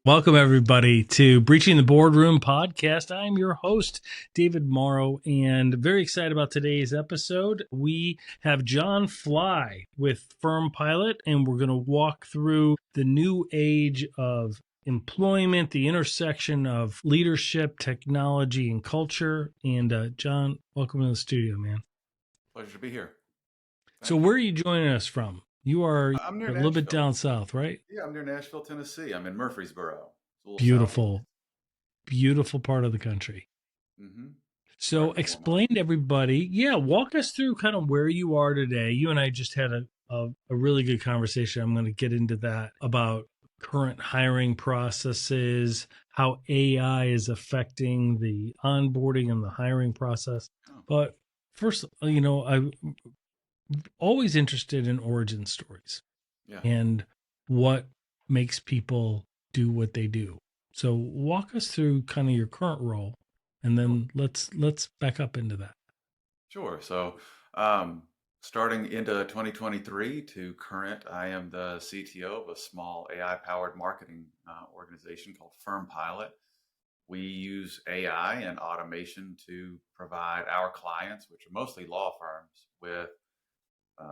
Welcome, everybody, to Breaching the Boardroom podcast. I'm your host, David Morrow, and very excited about today's episode. We have John Fly with Firm Pilot, and we're going to walk through the new age of employment, the intersection of leadership, technology, and culture. And John, welcome to the studio, man. Pleasure to be here. So where are you joining us from? You are I'm near a little bit Nashville. down south, right? Yeah, I'm near Nashville, Tennessee. I'm in Murfreesboro. It's a little southeast. Beautiful, beautiful part of the country. Mm-hmm. So Starting to warm up. explain to everybody, walk us through kind of where you are today. You and I just had a really good conversation. I'm going to get into that about current hiring processes, how AI is affecting the onboarding and the hiring process. Oh, But first, I'm always interested in origin stories yeah, and what makes people do what they do. So walk us through kind of your current role, and sure, then let's back up into that. sure. So, starting into 2023 to current, I am the CTO of a small AI-powered marketing organization called Firm Pilot. We use AI and automation to provide our clients, which are mostly law firms, with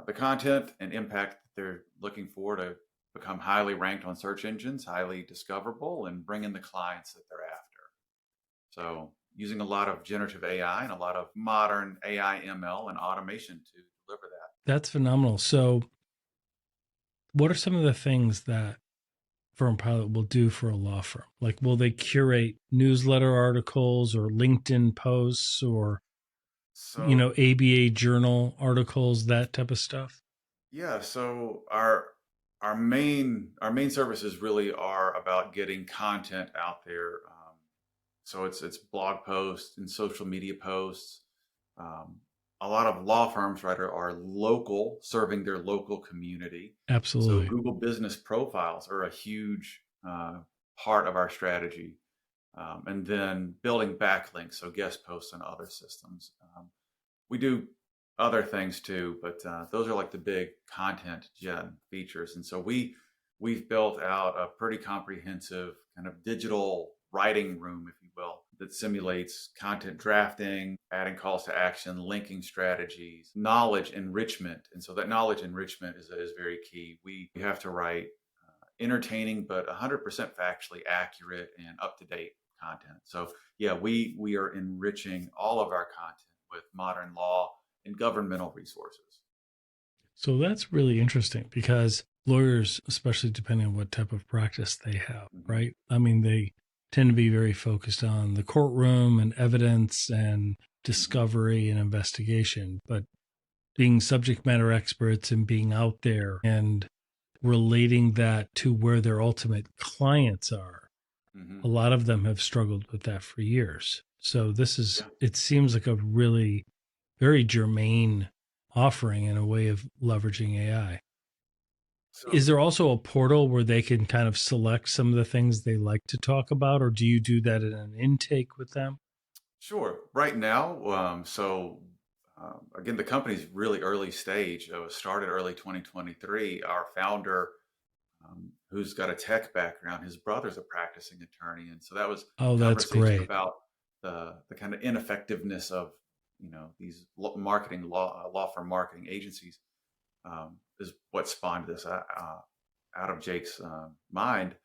the content and impact that they're looking for to become highly ranked on search engines, highly discoverable, and bring in the clients that they're after. So, using a lot of generative AI and a lot of modern AI, ML, and automation to deliver that. That's phenomenal. So what are some of the things that Firm Pilot will do for a law firm? Like, will they curate newsletter articles or LinkedIn posts or, So, ABA journal articles, that type of stuff? yeah, so our main services really are about getting content out there. So it's blog posts and social media posts. Um, a lot of law firms, right, are local, serving their local community. So Absolutely. Google Business Profiles are a huge part of our strategy. And then building backlinks, so guest posts on other systems. We do other things too, but those are like the big content gen features. And so we've built out a pretty comprehensive kind of digital writing room, if you will, that simulates content drafting, adding calls to action, linking strategies, knowledge enrichment. And so that knowledge enrichment is very key. We have to write entertaining but 100% factually accurate and up to date content. So yeah, we are enriching all of our content with modern law and governmental resources. So that's really interesting because lawyers, especially depending on what type of practice they have, Hmm. right? I mean, they tend to be very focused on the courtroom and evidence and Hmm. discovery and investigation, but being subject matter experts and being out there and relating that to where their ultimate clients are, Hmm. a lot of them have struggled with that for years. So Yeah. it seems like a really very germane offering and a way of leveraging AI. So Is there also a portal where they can kind of select some of the things they like to talk about, or do you do that in an intake with them? sure. Right now, again, the company's really early stage. It was started early 2023. Our founder, who's got a tech background, his brother's a practicing attorney, and so that was Oh, that's conversation great. about the kind of ineffectiveness of these marketing law firm marketing agencies, is what spawned this out of Jake's mind.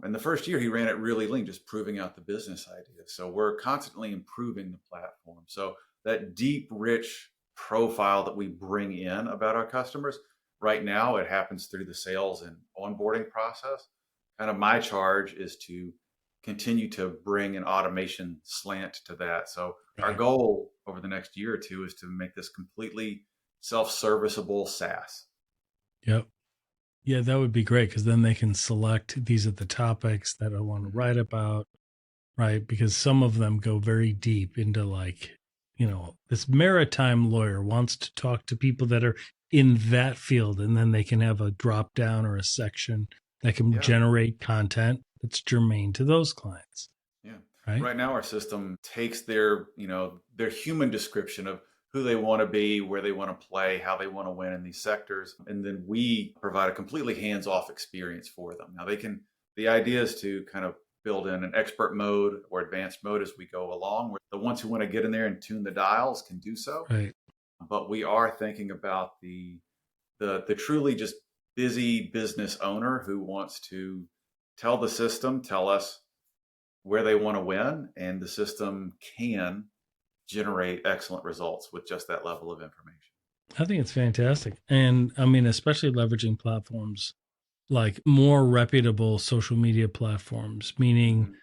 In the first year, he ran it really lean, just proving out the business idea. So we're constantly improving the platform. So that deep, rich profile that we bring in about our customers, right now, it happens through the sales and onboarding process. Kind of my charge is to continue to bring an automation slant to that. So our Right. goal over the next year or two is to make this completely self-serviceable SaaS. Yep. Yeah, that would be great because then they can select these are the topics that I want to Hmm. write about, right? Because some of them go very deep into like, this maritime lawyer wants to talk to people that are in that field, and then they can have a drop down or a section that can Yeah. generate content that's germane to those clients, Yeah. right? Right now, our system takes their human description of who they want to be, where they want to play, how they want to win in these sectors, and then we provide a completely hands-off experience for them. Now the idea is to kind of build in an expert mode or advanced mode as we go along, where the ones who want to get in there and tune the dials can do so. Right. But we are thinking about the truly just busy business owner who wants to tell the system, tell us where they want to win, and the system can generate excellent results with just that level of information. I think it's fantastic. And I mean, especially leveraging platforms like more reputable social media platforms, meaning Mhm.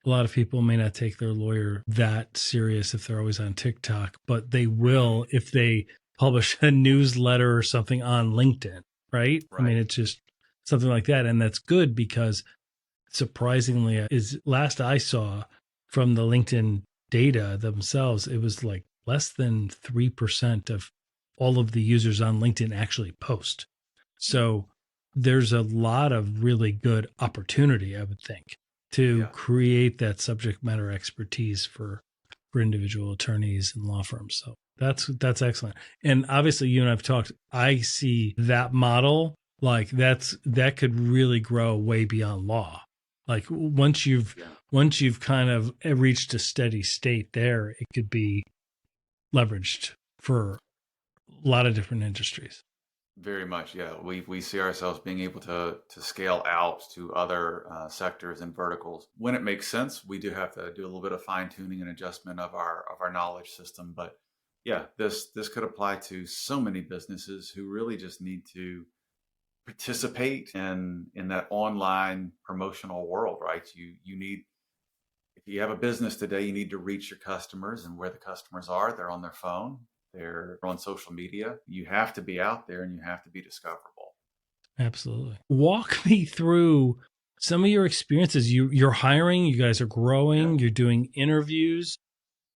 a lot of people may not take their lawyer that serious if they're always on TikTok, but they will if they publish a newsletter or something on LinkedIn, right? I mean, Right. it's just something like that. And that's good because surprisingly, is last I saw from the LinkedIn data themselves, it was like less than 3% of all of the users on LinkedIn actually post. Mm. So there's a lot of really good opportunity, I would think, to Yeah. create that subject matter expertise for individual attorneys and law firms. So that's excellent. And obviously you and I've talked, I see that model like that could really grow way beyond law. Like Yeah. once you've kind of reached a steady state there, it could be leveraged for a lot of different industries. Very much, yeah. We see ourselves being able to scale out to other sectors and verticals when it makes sense. We do have to do a little bit of fine tuning and adjustment of our knowledge system, but yeah, this could apply to so many businesses who really just need to participate in that online promotional world, right? You need, if you have a business today, you need to reach your customers, and where the customers are, they're on their phone, they're on social media. You have to be out there and you have to be discoverable. Absolutely. Walk me through some of your experiences. You're hiring, you guys are Yeah. growing, you're doing interviews.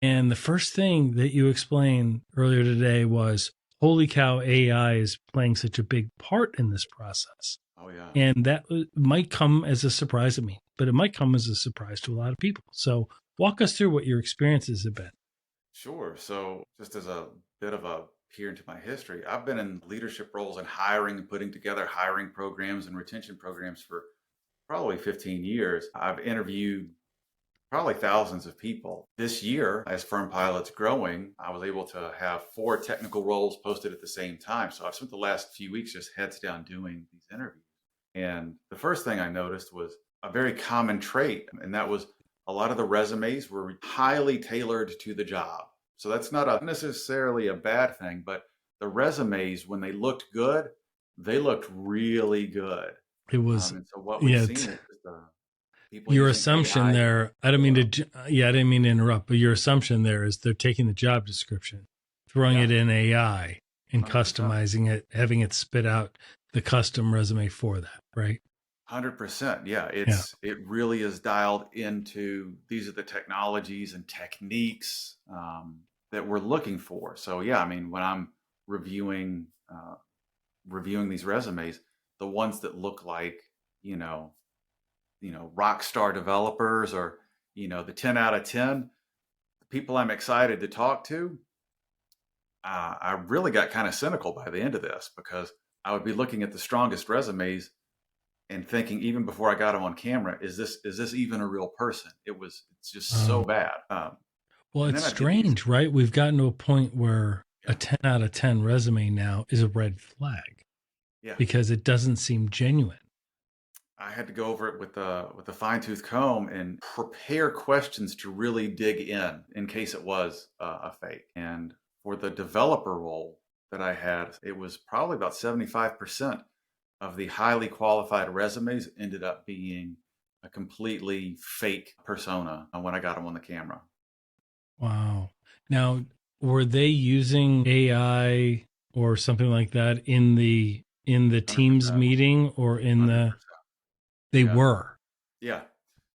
And the first thing that you explained earlier today was, holy cow, AI is playing such a big part in this process. Oh yeah. And that might come as a surprise to me, but it might come as a surprise to a lot of people. So walk us through what your experiences have been. Sure. So just as a bit of a peer into my history, I've been in leadership roles in hiring and putting together hiring programs and retention programs for probably 15 years. I've interviewed probably thousands of people. This year, as Firm Pilot's growing, I was able to have 4 technical roles posted at the same time. So I've spent the last few weeks just heads down doing these interviews. And the first thing I noticed was a very common trait, and that was a lot of the resumes were highly tailored to the job. So that's not necessarily a bad thing, but the resumes, when they looked good, they looked really good. It was, And so what we've yeah, seen is just people your using assumption AI. there, I don't mean to, yeah, I didn't mean to interrupt, but your assumption there is they're taking the job description, throwing Yeah, it in AI and 100%. customizing it, having it spit out the custom resume for that, right? 100%. Yeah, Yeah. it really is dialed into, these are the technologies and techniques that we're looking for. So yeah, I mean, when I'm reviewing reviewing these resumes, the ones that look like, you know, rock star developers, or the 10 out of 10, the people I'm excited to talk to, I really got kind of cynical by the end of this, because I would be looking at the strongest resumes and thinking, even before I got him on camera, is this even a real person? It's just so Um, bad. well, And it's then I'd get these. strange, right? We've gotten to a point where a Yeah, 10 out of 10 resume now is a red flag yeah. because it doesn't seem genuine. I had to go over it with a fine tooth comb and prepare questions to really dig in case it was a fake. And for the developer role that I had, it was probably about 75% of the highly qualified resumes ended up being a completely fake persona when I got them on the camera. Wow. Now, were they using AI or something like that in the Teams 100%. meeting or in the 100%. they Yeah. were. Yeah.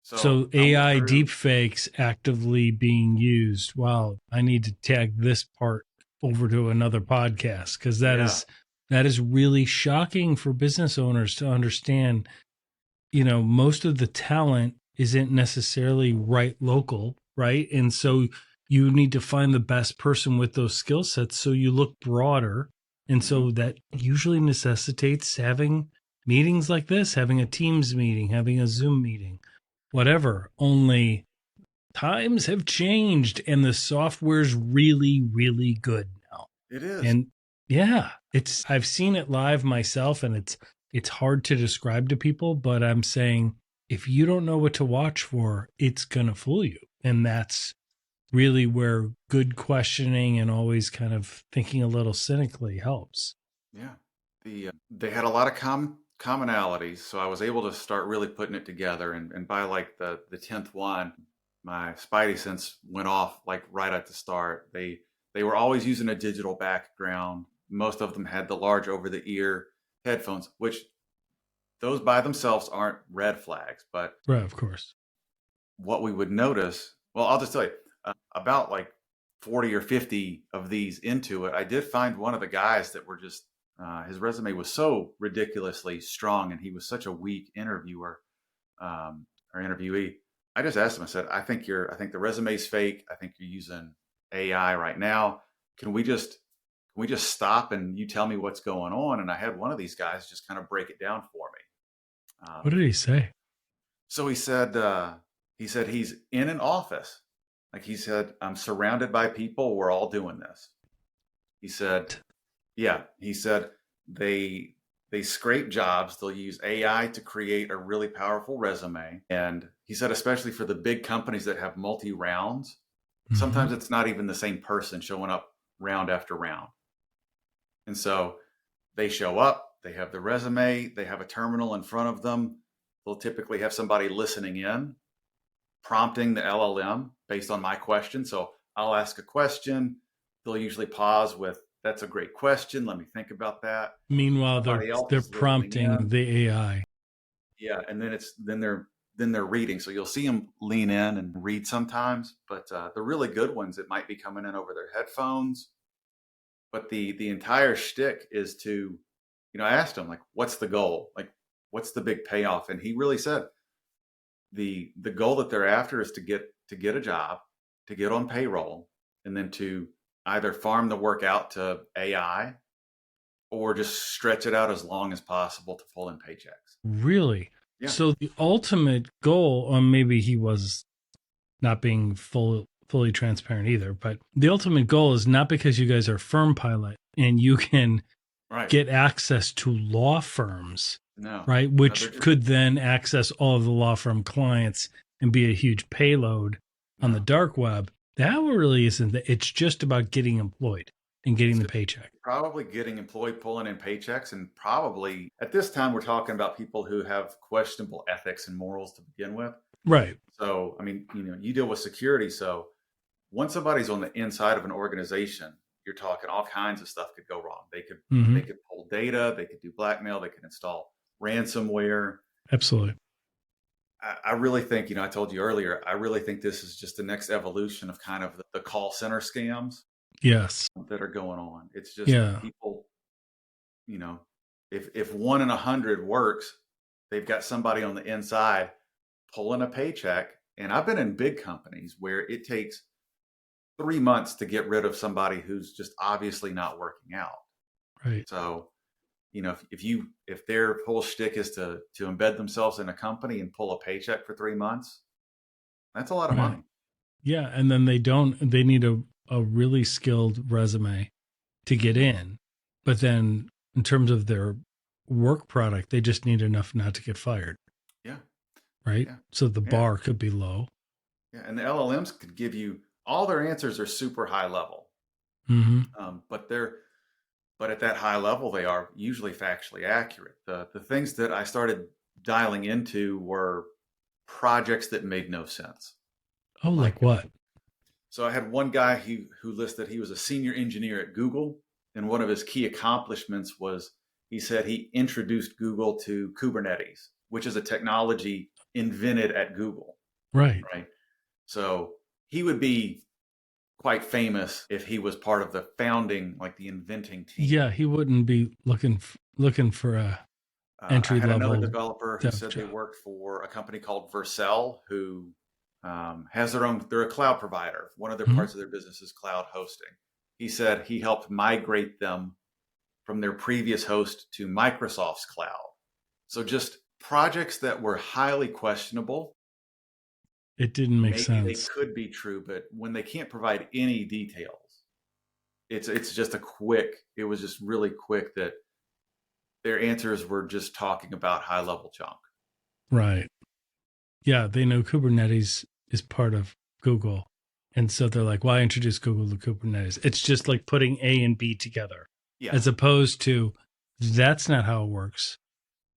So So I went AI through. deepfakes actively being used. Wow, I need to tag this part over to another podcast because Yeah. that is really shocking for business owners to understand. You know, most of the talent isn't necessarily right local, right? And so you need to find the best person with those skill sets so you look broader. And Hmm. so that usually necessitates having meetings like this, having a Teams meeting, having a Zoom meeting, whatever. Only times have changed and the software's really, really good now. It is. And yeah, I've seen it live myself, and it's hard to describe to people, but I'm saying if you don't know what to watch for, it's gonna fool you. And that's really where good questioning and always kind of thinking a little cynically helps. Yeah. They had a lot of commonalities, so I was able to start really putting it together. And by like the 10th one, my spidey sense went off like right at the start. They were always using a digital background. Most of them had the large over the ear headphones, which those by themselves aren't red flags. But Right, of course. what we would notice, well, I'll just tell you, about like 40 or 50 of these into it, I did find one of the guys that were just, his resume was so ridiculously strong and he was such a weak interviewer, or interviewee. I just asked him, I said, I think the resume's fake. I think you're using AI right now. Can we just stop and you tell me what's going on? And I had one of these guys just kind of break it down for me. What did he say? So he said he's in an office. Like he said, I'm surrounded by people. We're all doing this. He said, yeah, he said they scrape jobs. They'll use AI to create a really powerful resume. And he said, especially for the big companies that have multi rounds, sometimes it's not even the same person showing up round after round. And so they show up, they have the resume, they have a terminal in front of them. They'll typically have somebody listening in, prompting the LLM based on my question. So I'll ask a question. They'll usually pause with, that's a great question. Let me think about that. Meanwhile, they're prompting the AI. Yeah. And then they're reading. So you'll see them lean in and read sometimes, but the really good ones, it might be coming in over their headphones. But the entire shtick is to, I asked him, like, what's the goal? Like, what's the big payoff? And he really said the goal that they're after is to get a job, to get on payroll, and then to either farm the work out to AI or just stretch it out as long as possible to pull in paychecks. Really? Yeah. So the ultimate goal, or maybe he was not being fully transparent either, but the ultimate goal is not because you guys are Firm Pilot and you can get access to law firms, right? Which could then access all of the law firm clients and be a huge payload on the dark web. That really isn't. It's just about getting employed and getting the paycheck. Probably getting employed, pulling in paychecks, and probably at this time we're talking about people who have questionable ethics and morals to begin with. Right. So, I mean, you deal with security. So once somebody's on the inside of an organization, you're talking all kinds of stuff could go wrong. They could pull data, they could do blackmail, they could install ransomware. Absolutely. I really think, I told you earlier, I really think this is just the next evolution of kind of the call center scams. Yes. That are going on. It's just people, if 1 in 100 works, they've got somebody on the inside pulling a paycheck. And I've been in big companies where it takes 3 months to get rid of somebody who's just obviously not working out. Right. So, if their whole shtick is to embed themselves in a company and pull a paycheck for 3 months, that's a lot of money. Yeah. And then they need a really skilled resume to get in. But then in terms of their work product, they just need enough not to get fired. Yeah. Right. Yeah. So the bar could be low. Yeah. And the LLMs could give you, all their answers are super high level. But at that high level, they are usually factually accurate. The things that I started dialing into were projects that made no sense. Oh, like what? So I had one guy who listed he was a senior engineer at Google, and one of his key accomplishments was he said he introduced Google to Kubernetes, which is a technology invented at Google. Right. So he would be quite famous if he was part of the founding, like the inventing team. Yeah, he wouldn't be looking for a entry level. I had another developer who said they worked for a company called Vercel, who has they're a cloud provider. One of their parts of their business is cloud hosting. He said he helped migrate them from their previous host to Microsoft's cloud. So just projects that were highly questionable, It didn't make maybe they sense. could be true, but when they can't provide any details, it's just a quick, it was just really quick that their answers were just talking about high level junk. Right. Yeah, they know Kubernetes is part of Google. And so they're like, why introduce Google to Kubernetes? It's just like putting A and B together, Yeah. as opposed to that's not how it works.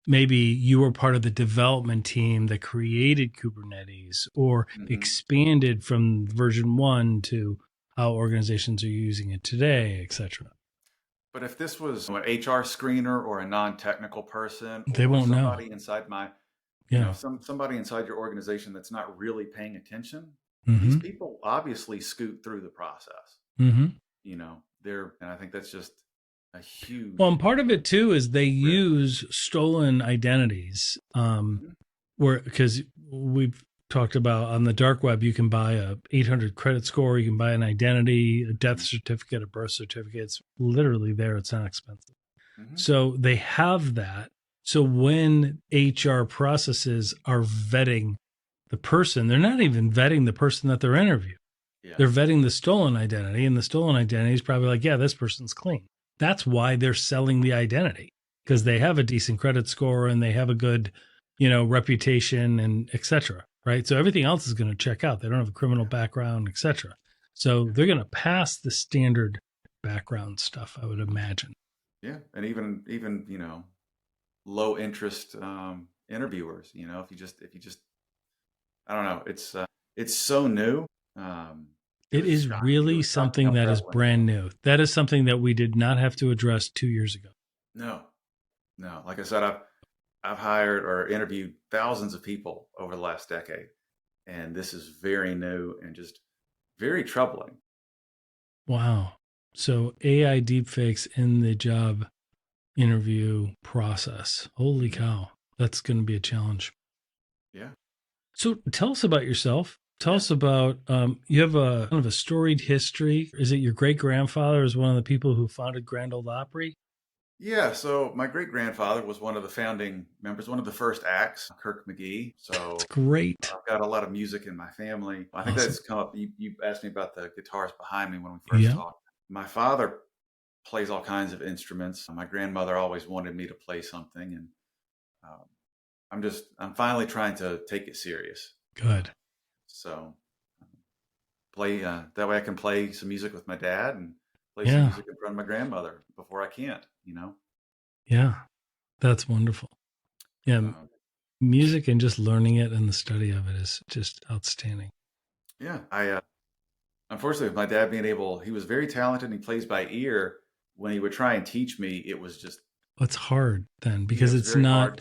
Maybe you were part of the development team that created Kubernetes or expanded from version 1 to how organizations are using it today, etc. But if this was an HR screener or a non-technical person They or won't know. somebody inside my, Yeah. somebody inside your organization that's not really paying attention, these Mm-hmm. people obviously scoot through the process. Mm-hmm. And I think that's just a huge. Well, and part of it too is they use stolen identities, where because we've talked about on the dark web, you can buy a 800 credit score, you can buy an identity, a death certificate, a birth certificate. It's literally there. It's not expensive. So they have that. So when HR processes are vetting the person, they're not even vetting the person that they're interviewing. Yeah. They're vetting the stolen identity, and the stolen identity is probably like, yeah, this person's clean. That's why they're selling the identity, because they have a decent credit score and they have a good, reputation and et cetera. Right. So everything else is going to check out. They don't have a criminal background, et cetera. So they're going to pass the standard background stuff, I would imagine. Yeah. And even, low interest interviewers, if you just, I don't know, it's so new. It is really something that is brand new. That is something that we did not have to address 2 years ago. No. Like I said, I've hired or interviewed thousands of people over the last decade, and this is very new and just very troubling. Wow. So AI deepfakes in the job interview process. Holy cow. That's going to be a challenge. Yeah. So tell us about yourself. Tell us about, you have a kind of a storied history. Is it your great grandfather is one of the people who founded Grand Ole Opry? Yeah. So my great grandfather was one of the founding members, one of the first acts, Kirk McGee. So that's great. I've got a lot of music in my family. I think that's come up. You asked me about the guitars behind me when we first talked. My father plays all kinds of instruments. My grandmother always wanted me to play something, and I'm finally trying to take it serious. Good. So play that way I can play some music with my dad and play some music in front of my grandmother before I can't, Yeah, that's wonderful. Yeah, music and just learning it and the study of it is just outstanding. Yeah, I unfortunately with my dad being able, he was very talented and he plays by ear. When he would try and teach me, it was just it's hard then because it's not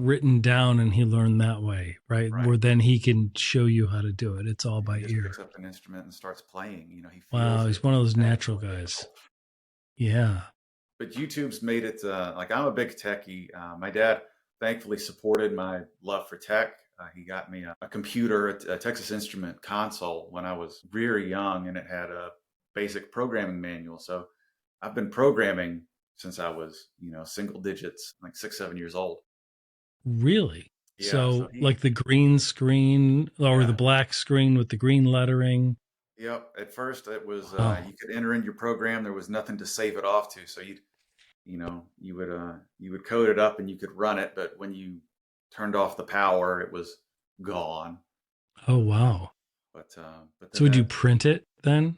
written down and he learned that way, right? Where then he can show you how to do it. It's all by ear. Picks up an instrument and starts playing. He feels he's one of those natural guys. Yeah. But YouTube's made it like I'm a big techie. My dad thankfully supported my love for tech. He got me a computer, a Texas Instrument console when I was very young, and it had a basic programming manual. So I've been programming since I was, single digits, like 6, 7 years old. Really? Yeah, so like the green screen or the black screen with the green lettering? Yep. At first it was, you could enter in your program. There was nothing to save it off to. So you would code it up and you could run it. But when you turned off the power, it was gone. Oh, wow. But so would you print it then?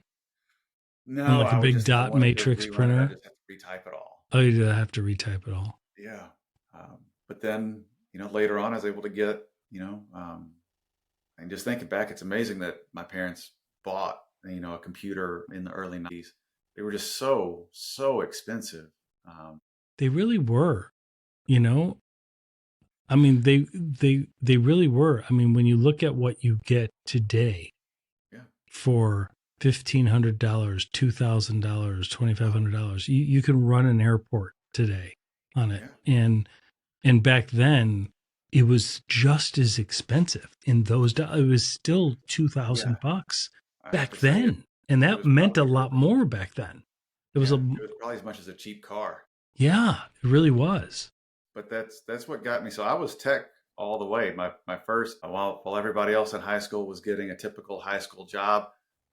No, on like a big dot matrix printer. I just have to retype it all. Oh, you have to retype it all. Yeah, but then later on, I was able to get and just thinking back, it's amazing that my parents bought a computer in the early 90s. They were just so expensive. They really were. I mean, they really were. I mean, when you look at what you get today, for $1,500, $2,000, $2,500. You can run an airport today on it, and back then it was just as expensive. In those, it was still $2,000 back then, and that meant a lot more back then. It was probably as much as a cheap car. Yeah, it really was. but that's what got me. So I was tech all the way. My first, while everybody else in high school was getting a typical high school job,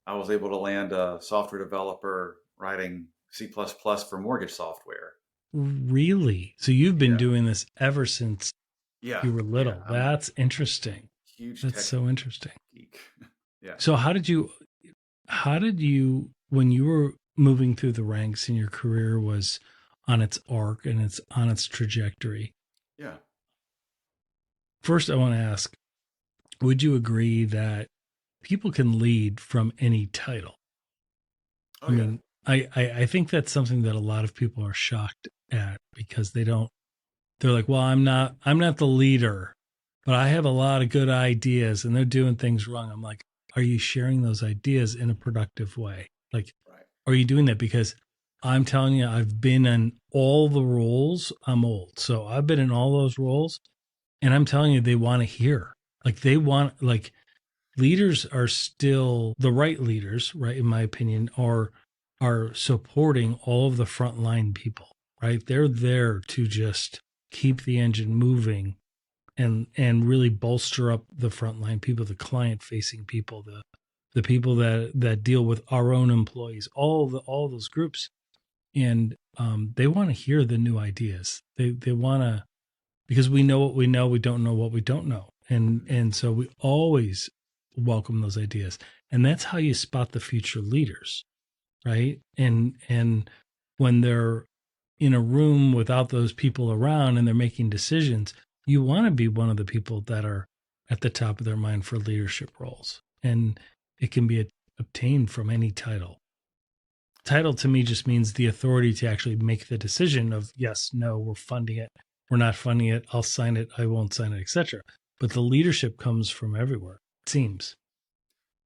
I was able to land a software developer writing C++ for mortgage software. Really? So you've been Yeah, doing this ever since yeah, you were yeah. little. I'm a That's interesting. huge That's tech so interesting. geek. Yeah, So how did you when you were moving through the ranks and your career was on its arc and it's on its trajectory? yeah. First, I want to ask, would you agree that people can lead from any title? Oh I yeah, mean, I think that's something that a lot of people are shocked at because they're like, well, I'm not the leader, but I have a lot of good ideas and they're doing things wrong. I'm like, are you sharing those ideas in a productive way? Like, right. are you doing that? Because I'm telling you, I've been in all the roles. I'm old. So I've been in all those roles and I'm telling you, they want to hear. Like leaders are still the right leaders, right? In my opinion, are supporting all of the frontline people, right? They're there to just keep the engine moving and really bolster up the frontline people, the client facing people, the people that deal with our own employees, all those groups, and they want to hear the new ideas. They want to because we know what we know, we don't know what we don't know, and so we always welcome those ideas, and that's how you spot the future leaders, right? And when they're in a room without those people around and they're making decisions, you want to be one of the people that are at the top of their mind for leadership roles, and it can be obtained from any title. Title to me just means the authority to actually make the decision of yes, no, we're funding it, we're not funding it, I'll sign it, I won't sign it, etc. But the leadership comes from everywhere, it seems.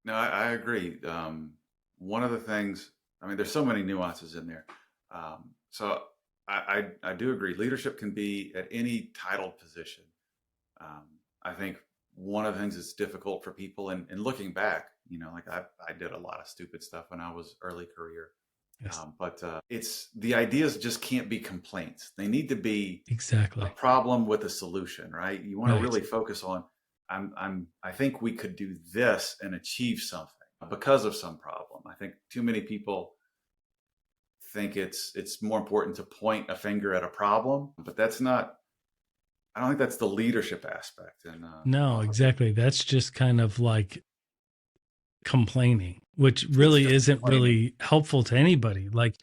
No, I agree. One of the things, I mean, there's so many nuances in there. So I do agree. Leadership can be at any titled position. Um, I think one of the things that's difficult for people, and looking back, like I did a lot of stupid stuff when I was early career. Yes, But it's the ideas just can't be complaints. They need to be a exactly. problem with a solution, right? You want to Right. really focus on, I think we could do this and achieve something because of some problem. I think too many people think it's more important to point a finger at a problem, but that's not. I don't think that's the leadership aspect. And No, also think exactly. That's just kind of like complaining, which it's really just isn't complaining, really helpful to anybody. Like,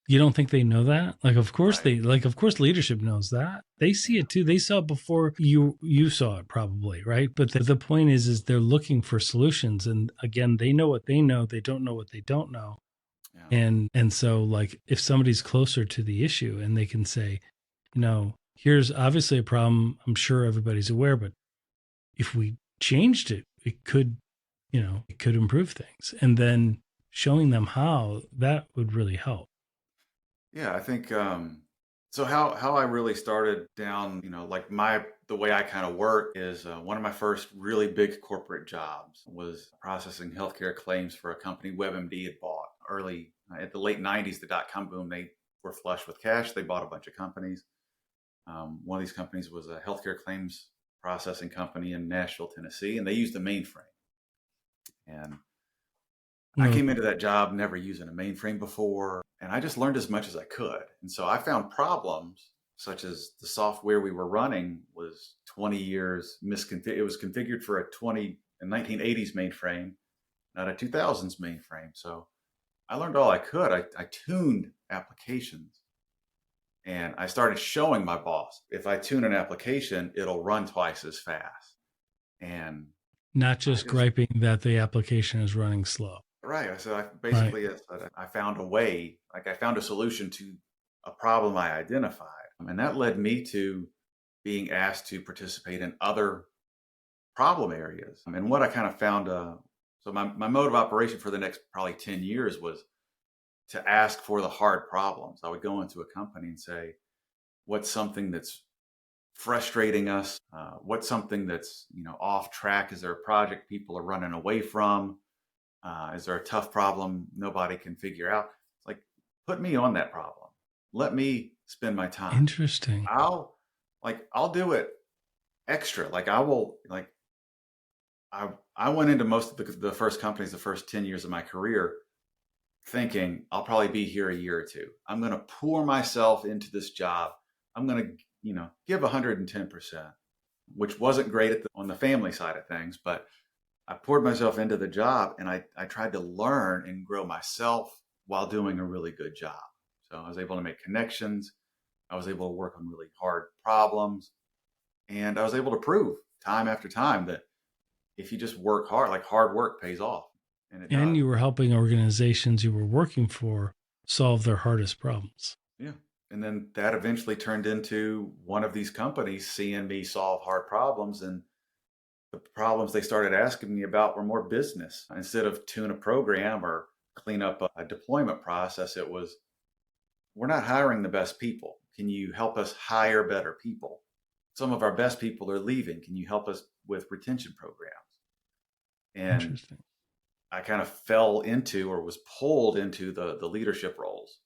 you don't think they know that? Like, right? of course leadership knows that. They see Yeah, it too. They saw it before you saw it probably, right? But the point is they're looking for solutions. And again, they know what they know. They don't know what they don't know. yeah, And so like if somebody's closer to the issue and they can say, here's obviously a problem, I'm sure everybody's aware, but if we changed it, it could improve things. And then showing them how that would really help. yeah. I think so. How I really started down, like the way I kind of work is one of my first really big corporate jobs was processing healthcare claims for a company WebMD had bought early at the late '90s. The dot-com boom. They were flush with cash. They bought a bunch of companies. One of these companies was a healthcare claims processing company in Nashville, Tennessee, and they used a mainframe. And I Well, came into that job never using a mainframe before, and I just learned as much as I could. And so I found problems such as the software we were running was 20 years misconfigured. It was configured for a 1980s mainframe, not a 2000s mainframe. So I learned all I could. I tuned applications and I started showing my boss if I tune an application, it'll run twice as fast. And not I just just griping that the application is running slow. Right. So I Right. basically I found a way, like I found a solution to a problem I identified. And that led me to being asked to participate in other problem areas. And what I kind of found, so my mode of operation for the next probably 10 years was to ask for the hard problems. I would go into a company and say, what's something that's frustrating us? What's something that's, off track? Is there a project people are running away from? Is there a tough problem nobody can figure out? It's like, put me on that problem. Let me spend my time. Interesting. I'll like I'll do it extra. Like I will, like I went into most of the first companies, the first 10 years of my career, thinking I'll probably be here a year or two. I'm going to pour myself into this job. I'm going to, give 110%, which wasn't great on the family side of things, but I poured myself into the job and I tried to learn and grow myself while doing a really good job. So I was able to make connections. I was able to work on really hard problems. And I was able to prove time after time that if you just work hard, like hard work pays off. And it And does. you were helping organizations you were working for solve their hardest problems. Yeah. And then that eventually turned into one of these companies seeing me solve hard problems. And the problems they started asking me about were more business. Instead of tune a program or clean up a deployment process, it was, we're not hiring the best people. Can you help us hire better people? Some of our best people are leaving. Can you help us with retention programs? And Interesting. I kind of fell into or was pulled into the leadership roles.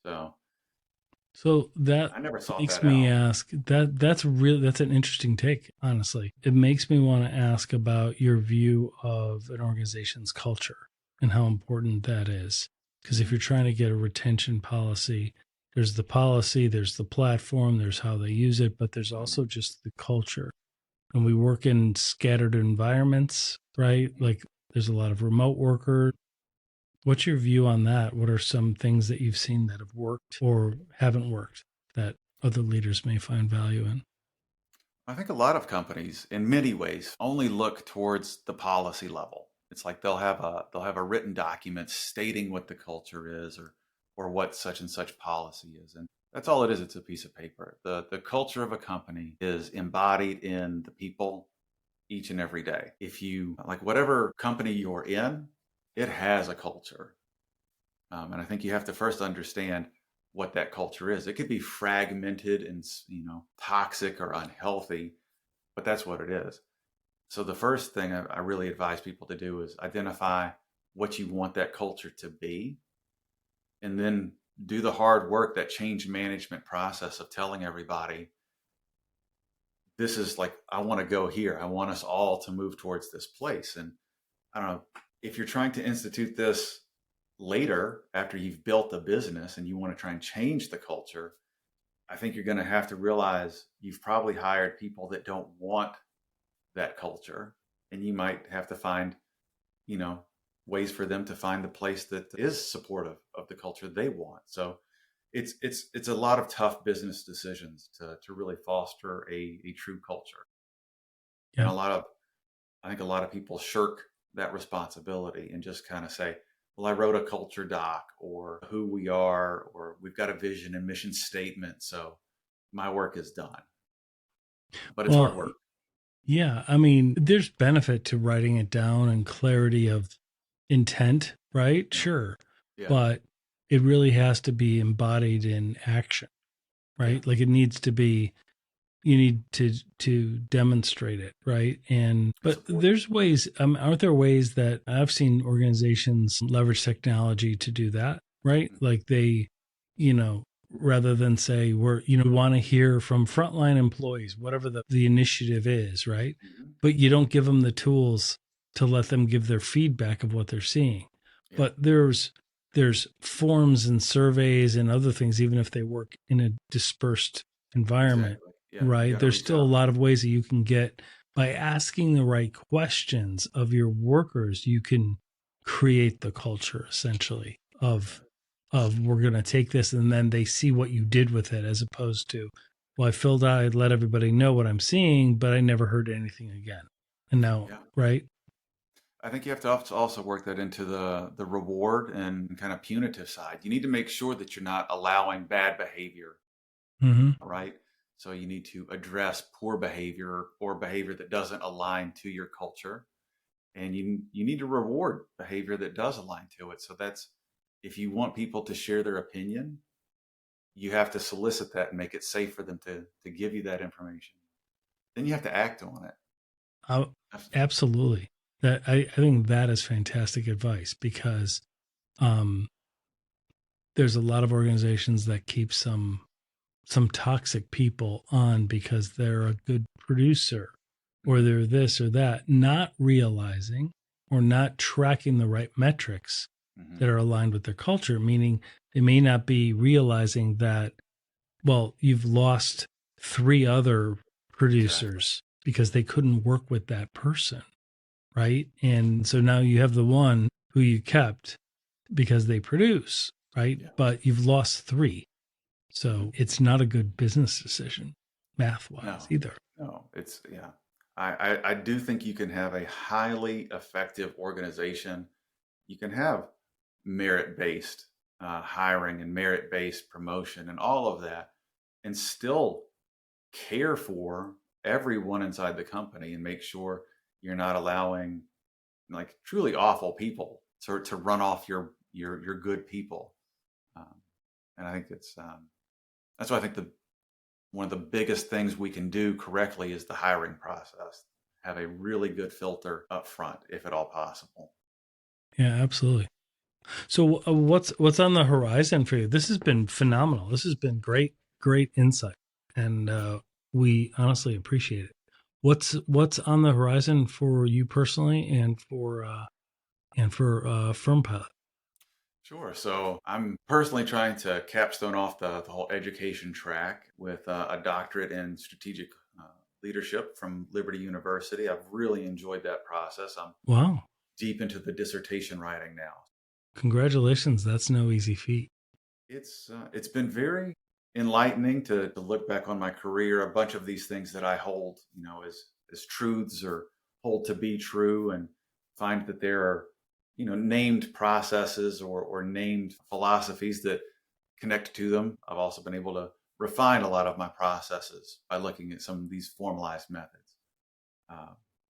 So So that I never sought makes that me out. ask that's an interesting take, honestly. It makes me want to ask about your view of an organization's culture and how important that is. Because if Mm-hmm. you're trying to get a retention policy, there's the platform, there's how they use it, but there's Mm-hmm. also just the culture. And we work in scattered environments, right? Like there's a lot of remote workers. What's your view on that? What are some things that you've seen that have worked or haven't worked that other leaders may find value in? I think a lot of companies, in many ways, only look towards the policy level. It's like they'll have a written document stating what the culture is or what such and such policy is, and that's all it is. It's a piece of paper. The culture of a company is embodied in the people each and every day. If you like whatever company you're in, it has a culture, and I think you have to first understand what that culture is. It could be fragmented and toxic or unhealthy, but that's what it is. So the first thing I really advise people to do is identify what you want that culture to be, and then do the hard work, that change management process of telling everybody, this is like, I want to go here. I want us all to move towards this place. And I don't know, if you're trying to institute this later after you've built a business and you want to try and change the culture, I think you're going to have to realize you've probably hired people that don't want that culture, and you might have to find, you know, ways for them to find the place that is supportive of the culture they want. So it's a lot of tough business decisions to really foster a true culture. And Yeah. I think a lot of people shirk that responsibility and just kind of say, well, I wrote a culture doc or who we are, or we've got a vision and mission statement. So my work is done. But it's hard Well, work. yeah. I mean, there's benefit to writing it down and clarity of intent, right? Yeah. Sure. Yeah. But it really has to be embodied in action, Yeah. right? Like it needs to be you need to demonstrate it, right? And And but support. there's ways, aren't there ways that I've seen organizations leverage technology to do that, right? Mhm. Like they, rather than say we want to hear from frontline employees, whatever the initiative is, right? Mhm. But you don't give them the tools to let them give their feedback of what they're seeing. Yeah. But there's forms and surveys and other things, even if they work in a dispersed environment, Exactly. Yeah. You right? got to There's reach still a out. lot of ways that you can get by asking the right questions of your workers, you can create the culture essentially of we're going to take this and then they see what you did with it as opposed to, well, I let everybody know what I'm seeing, but I never heard anything again. And now, Yeah. right? I think you have to also work that into the reward and kind of punitive side. You need to make sure that you're not allowing bad behavior, Mm-hmm. right? So you need to address poor behavior or behavior that doesn't align to your culture, and you need to reward behavior that does align to it. So that's, if you want people to share their opinion, you have to solicit that and make it safe for them to give you that information. Then you have to act on it. Oh, That's- absolutely. I think that is fantastic advice because um, there's a lot of organizations that keep some some toxic people on because they're a good producer or they're this or that, not realizing or not tracking the right metrics Mm-hmm. that are aligned with their culture, meaning they may not be realizing that, well, you've lost 3 other Exactly. producers because they couldn't work with that person, right? And so now you have the one who you kept because they produce, right? Yeah. But you've lost 3. So it's not a good business decision, math wise, No, either. no, it's yeah. I do think you can have a highly effective organization. You can have merit-based hiring and merit-based promotion and all of that, and still care for everyone inside the company and make sure you're not allowing like truly awful people to run off your good people. Um, and I think that's why I think the one of the biggest things we can do correctly is the hiring process. Have a really good filter up front, if at all possible. Yeah, absolutely. So what's on the horizon for you? This has been phenomenal. This has been great insight, and we honestly appreciate it. What's on the horizon for you personally, and for Firm Pilot? Sure. So I'm personally trying to capstone off the whole education track with a doctorate in strategic leadership from Liberty University. I've really enjoyed that process. I'm Wow, deep into the dissertation writing now. congratulations! That's no easy feat. It's been very enlightening to look back on my career. A bunch of these things that I hold, as truths or hold to be true, and find that there are, named processes or named philosophies that connect to them. I've also been able to refine a lot of my processes by looking at some of these formalized methods. Uh,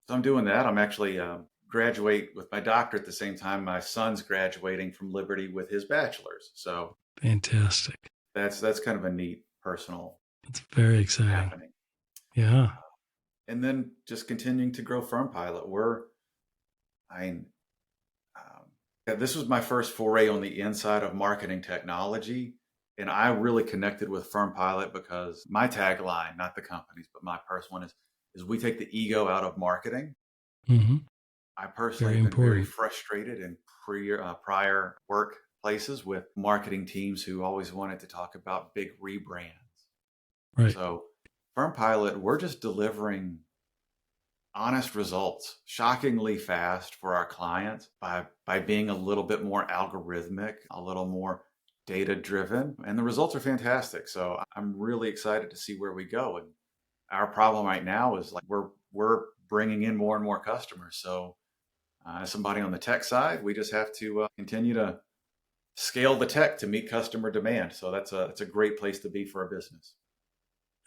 so I'm doing that. I'm actually graduate with my doctorate at the same time. My son's graduating from Liberty with his bachelor's. So Fantastic. that's kind of a neat personal It's very exciting. happening. Yeah. And then just continuing to grow Firm Pilot. I, yeah, this was my first foray on the inside of marketing technology. And I really connected with Firm Pilot because my tagline, not the company's, but my personal one is we take the ego out of marketing. Mm-hmm. I personally Very have been very important. frustrated in prior workplaces with marketing teams who always wanted to talk about big rebrands. Right. So, Firm Pilot, we're just delivering honest results, shockingly fast for our clients by being a little bit more algorithmic, a little more data driven, and the results are fantastic. So, I'm really excited to see where we go. And our problem right now is like we're bringing in more and more customers. So, as somebody on the tech side, we just have to continue to scale the tech to meet customer demand. So that's a great place to be for a business.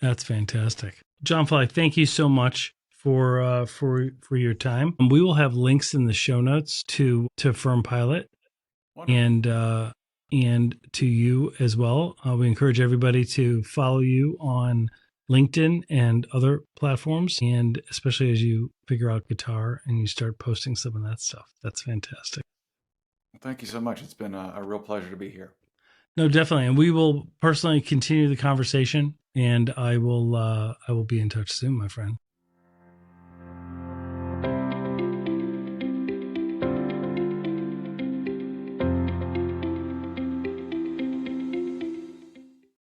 That's fantastic. John Fly, thank you so much for your time. We will have links in the show notes to Firm Pilot Wonderful. and to you as well. We encourage everybody to follow you on LinkedIn and other platforms, and especially as you figure out guitar and you start posting some of that stuff. That's fantastic. Well, thank you so much. It's been a real pleasure to be here. No, definitely, and we will personally continue the conversation. And I will be in touch soon, my friend.